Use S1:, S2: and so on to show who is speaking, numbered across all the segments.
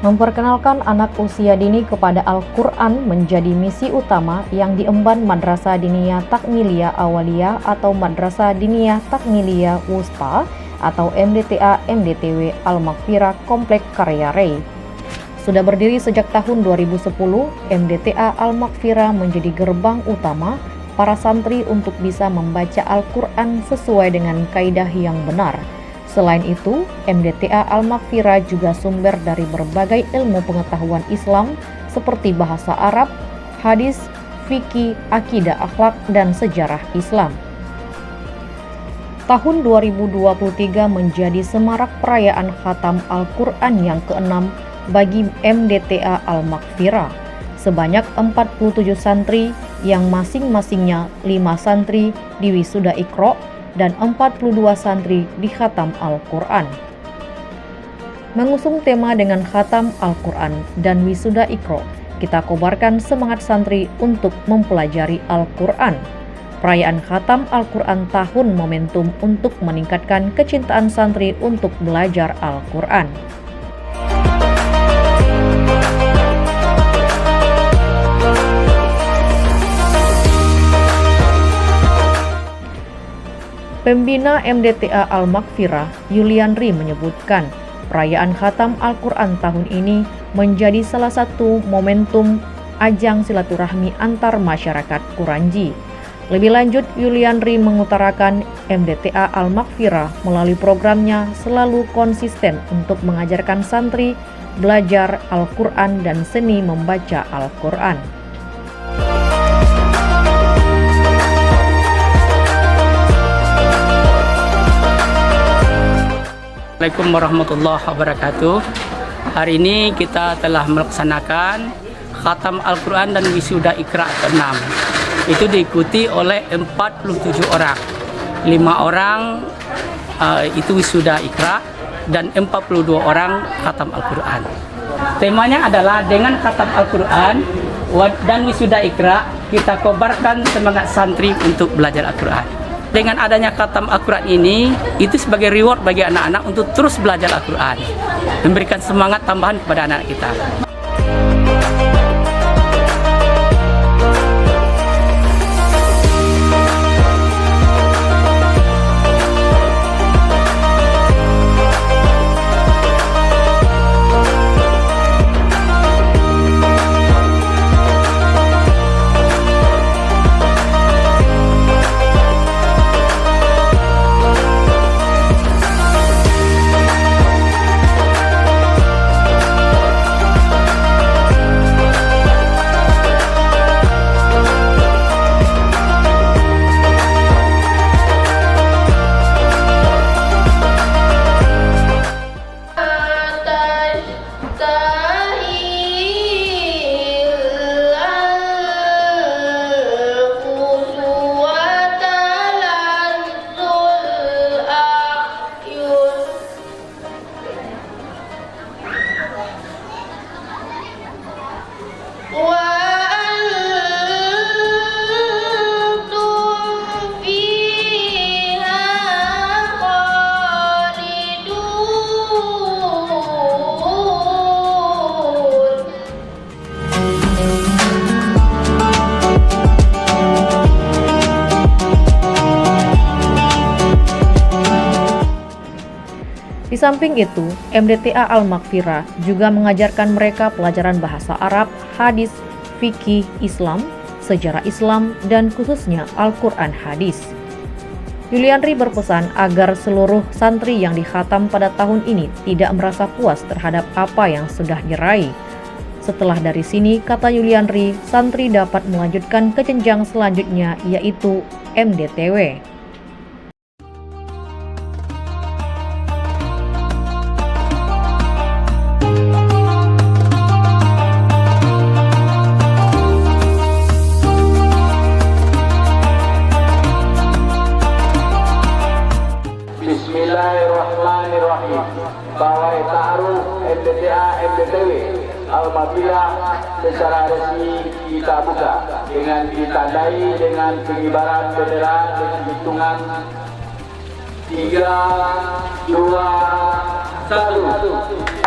S1: Memperkenalkan anak usia dini kepada Al-Quran menjadi misi utama yang diemban Madrasah Diniyah Takmiliyah Awaliyah atau Madrasah Diniyah Takmiliyah Wusta atau MDTA MDTW Al-Maghfirah Komplek Karya Rei. Sudah berdiri sejak tahun 2010, MDTA Al-Maghfirah menjadi gerbang utama para santri untuk bisa membaca Al-Quran sesuai dengan kaidah yang benar. Selain itu, MDTA Al-Maghfirah juga sumber dari berbagai ilmu pengetahuan Islam seperti bahasa Arab, hadis, fikih, akidah akhlak, dan sejarah Islam. Tahun 2023 menjadi semarak perayaan Khatam Al-Quran yang ke-6 bagi MDTA Al-Maghfirah. Sebanyak 47 santri yang masing-masingnya 5 santri di Wisuda Iqra dan 42 santri di Khatam Al-Quran. Mengusung tema dengan Khatam Al-Quran dan Wisuda Iqra, kita kobarkan semangat santri untuk mempelajari Al-Quran. Perayaan Khatam Al-Quran tahun momentum untuk meningkatkan kecintaan santri untuk belajar Al-Quran. Pembina MDTA Al-Maghfirah, Yulianri menyebutkan, perayaan Khatam Al-Quran tahun ini menjadi salah satu momentum ajang silaturahmi antar masyarakat Kuranji. Lebih lanjut, Yulianri mengutarakan MDTA Al-Maghfirah melalui programnya selalu konsisten untuk mengajarkan santri belajar Al-Quran dan seni membaca Al-Quran.
S2: Assalamualaikum warahmatullahi wabarakatuh. Hari ini kita telah melaksanakan Khatam Al-Quran dan Wisuda Iqra ke-6. Itu diikuti oleh 47 orang. 5 orang itu Wisuda Iqra dan 42 orang Khatam Al-Quran. Temanya adalah dengan Khatam Al-Quran dan Wisuda Iqra, kita kobarkan semangat santri untuk belajar Al-Quran. Dengan adanya Khatam Al-Quran ini, itu sebagai reward bagi anak-anak untuk terus belajar Al-Quran, memberikan semangat tambahan kepada anak kita.
S1: Di samping itu, MDTA Al-Maghfirah juga mengajarkan mereka pelajaran bahasa Arab, hadis, fikih Islam, sejarah Islam, dan khususnya Al-Quran hadis. Yulianri berpesan agar seluruh santri yang dikhatam pada tahun ini tidak merasa puas terhadap apa yang sudah diraih. Setelah dari sini, kata Yulianri, santri dapat melanjutkan ke jenjang selanjutnya, yaitu MDTW.
S3: apabila secara resmi kita buka dengan ditandai dengan pengibaran bendera dengan hitungan 3, 2, 1.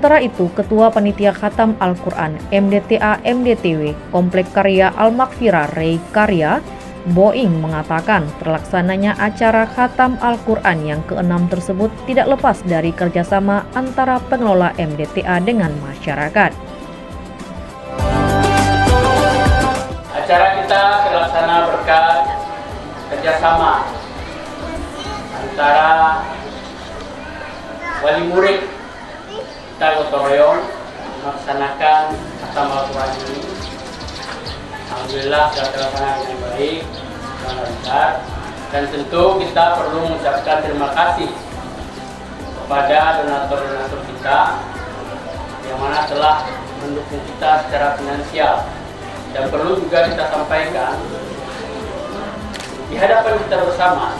S1: Sementara itu, Ketua Panitia Khatam Al-Quran MDTA MDTW Komplek Karya Al-Maghfirah Rey Karya Boeing mengatakan terlaksananya acara Khatam Al-Quran yang ke-6 tersebut tidak lepas dari kerjasama antara pengelola MDTA dengan masyarakat.
S2: Acara kita terlaksana berkat kerjasama antara wali murid kita gotong royong melaksanakan Khatam Al-Quran ini. Alhamdulillah sudah terlaksana dengan baik dan lancar, dan tentu kita perlu mengucapkan terima kasih kepada donatur-donatur kita yang mana telah mendukung kita secara finansial. Dan perlu juga kita sampaikan di hadapan kita bersama,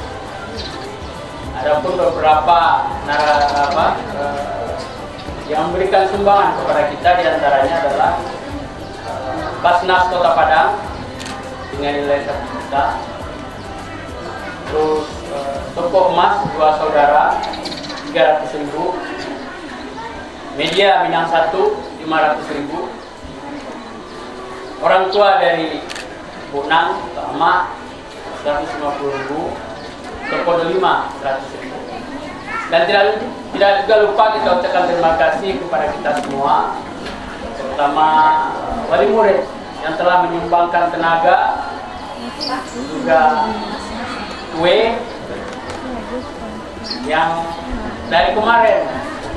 S2: adapun beberapa yang memberikan sumbangan kepada kita, diantaranya adalah Basnas Kota Padang dengan nilai 1 juta, terus toko emas 2 saudara 300.000, media Minang 1 500.000, orang tua dari Bu Nang Ama 150.000, toko Delima 100.000. Dan tidak juga lupa kita ucapkan terima kasih kepada kita semua, terutama wali murid yang telah menyumbangkan tenaga, juga kue yang dari kemarin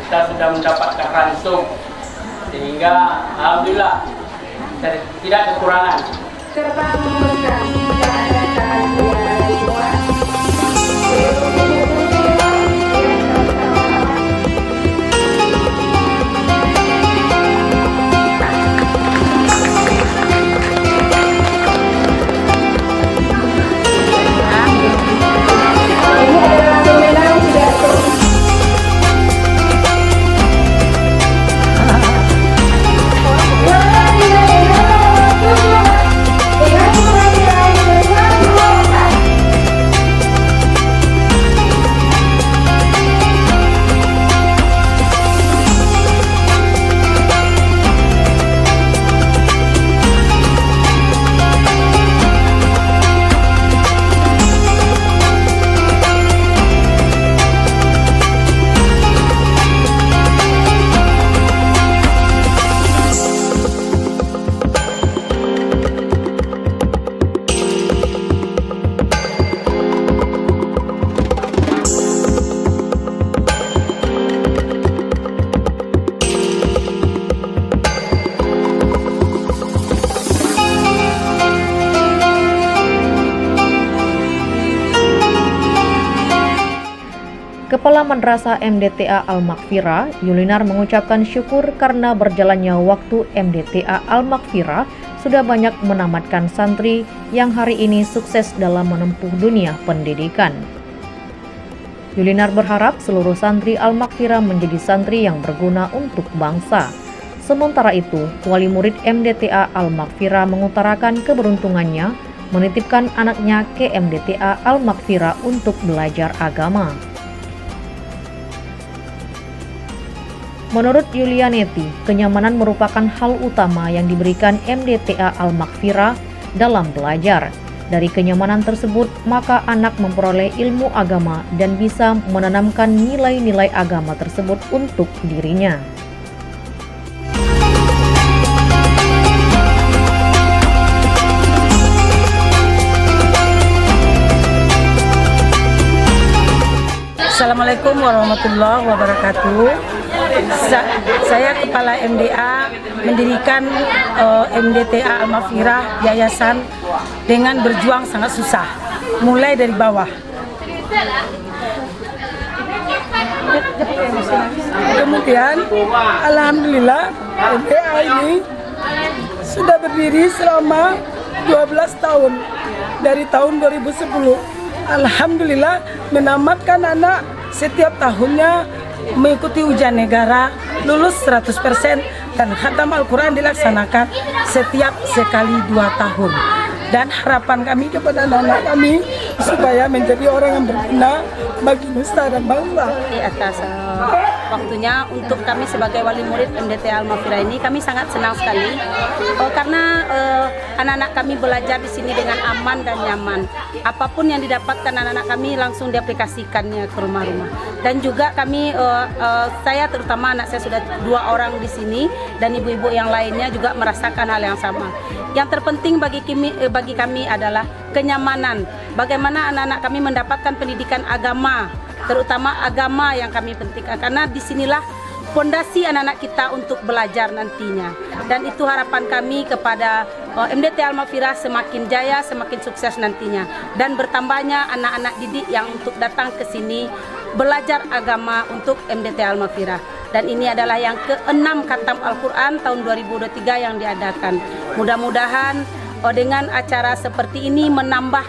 S2: kita sudah mendapatkan ransum, sehingga alhamdulillah tidak kekurangan.
S1: Kepala Madrasah MDTA Al-Maghfirah, Yulinar mengucapkan syukur karena berjalannya waktu MDTA Al-Maghfirah sudah banyak menamatkan santri yang hari ini sukses dalam menempuh dunia pendidikan. Yulinar berharap seluruh santri Al-Maghfirah menjadi santri yang berguna untuk bangsa. Sementara itu, wali murid MDTA Al-Maghfirah mengutarakan keberuntungannya menitipkan anaknya ke MDTA Al-Maghfirah untuk belajar agama. Menurut Yulianetti, kenyamanan merupakan hal utama yang diberikan MDTA Al-Maghfirah dalam belajar. Dari kenyamanan tersebut, maka anak memperoleh ilmu agama dan bisa menanamkan nilai-nilai agama tersebut untuk dirinya.
S4: Assalamualaikum warahmatullahi wabarakatuh. Saya Kepala MDA mendirikan MDTA Al-Maghfirah Yayasan dengan berjuang sangat susah, mulai dari bawah. Kemudian alhamdulillah MDA ini sudah berdiri selama 12 tahun dari tahun 2010. Alhamdulillah menamatkan anak setiap tahunnya mengikuti ujian negara, lulus 100% dan khatam Al-Quran dilaksanakan setiap sekali 2 tahun. Dan harapan kami kepada anak-anak kami supaya menjadi orang yang berguna bagi nusa dan bangsa.
S5: Di atas waktunya untuk kami sebagai wali murid MDT Al-Mafirah ini. Kami sangat senang sekali karena anak-anak kami belajar di sini dengan aman dan nyaman. Apapun yang didapatkan anak-anak kami langsung diaplikasikannya ke rumah-rumah. Dan juga kami, saya terutama anak saya sudah 2 orang di sini dan ibu-ibu yang lainnya juga merasakan hal yang sama. Yang terpenting bagi kami adalah kenyamanan. Bagaimana anak-anak kami mendapatkan pendidikan agama, terutama agama yang kami pentingkan, karena disinilah fondasi anak-anak kita untuk belajar nantinya. Dan itu harapan kami kepada MDT Al-Mafirah semakin jaya, semakin sukses nantinya. Dan bertambahnya anak-anak didik yang untuk datang ke sini belajar agama untuk MDT Al-Mafirah. Dan ini adalah yang ke-6 khatam Al-Quran tahun 2023 yang diadakan. Mudah-mudahan dengan acara seperti ini menambah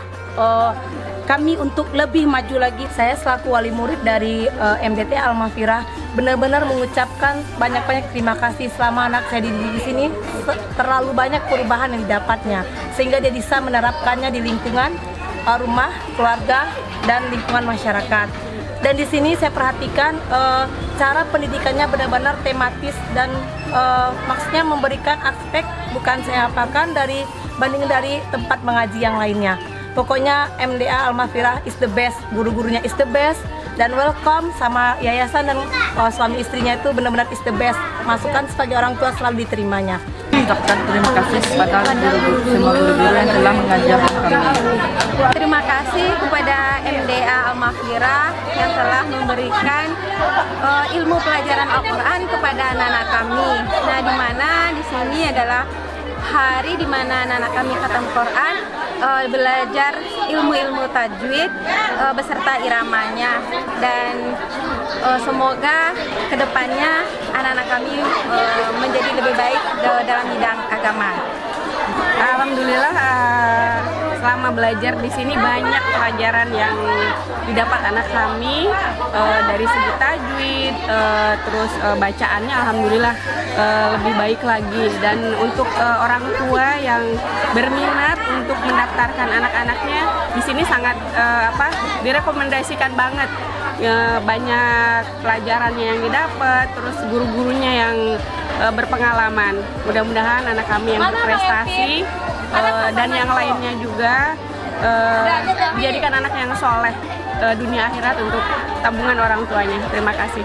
S5: kami untuk lebih maju lagi. Saya selaku wali murid dari MDT Al-Mafirah benar-benar mengucapkan banyak-banyak terima kasih selama anak saya dididik di sini. Terlalu banyak perubahan yang didapatnya sehingga dia bisa menerapkannya di lingkungan rumah, keluarga, dan lingkungan masyarakat. Dan di sini saya perhatikan cara pendidikannya benar-benar tematis dan maksudnya memberikan aspek bukan saya apakan banding dari tempat mengaji yang lainnya. Pokoknya MDA Al-Mafirah is the best, guru-gurunya is the best, dan welcome sama yayasan dan suami istrinya itu benar-benar is the best. Masukan sebagai orang tua selalu diterimanya.
S6: Ucapkan terima kasih kepada semua guru-guru yang telah mengajarkan kami.
S7: Terima kasih kepada MDA Al-Mafirah yang telah memberikan ilmu pelajaran Al-Quran kepada anak-anak kami. Nah, di mana di sini adalah hari di mana anak-anak kami khatam Quran, belajar ilmu-ilmu tajwid beserta iramanya, dan semoga kedepannya anak-anak kami menjadi lebih baik dalam bidang agama.
S6: Alhamdulillah selama belajar di sini banyak pelajaran yang didapat anak kami dari segi tajwid, terus bacaannya alhamdulillah lebih baik lagi. Dan untuk orang tua yang berminat untuk mendaftarkan anak-anaknya di sini sangat direkomendasikan banget. Banyak pelajarannya yang didapat, terus guru-gurunya yang berpengalaman. Mudah-mudahan anak kami yang berprestasi dan yang lainnya juga dijadikan anak yang soleh dunia akhirat untuk tabungan orang tuanya. Terima kasih.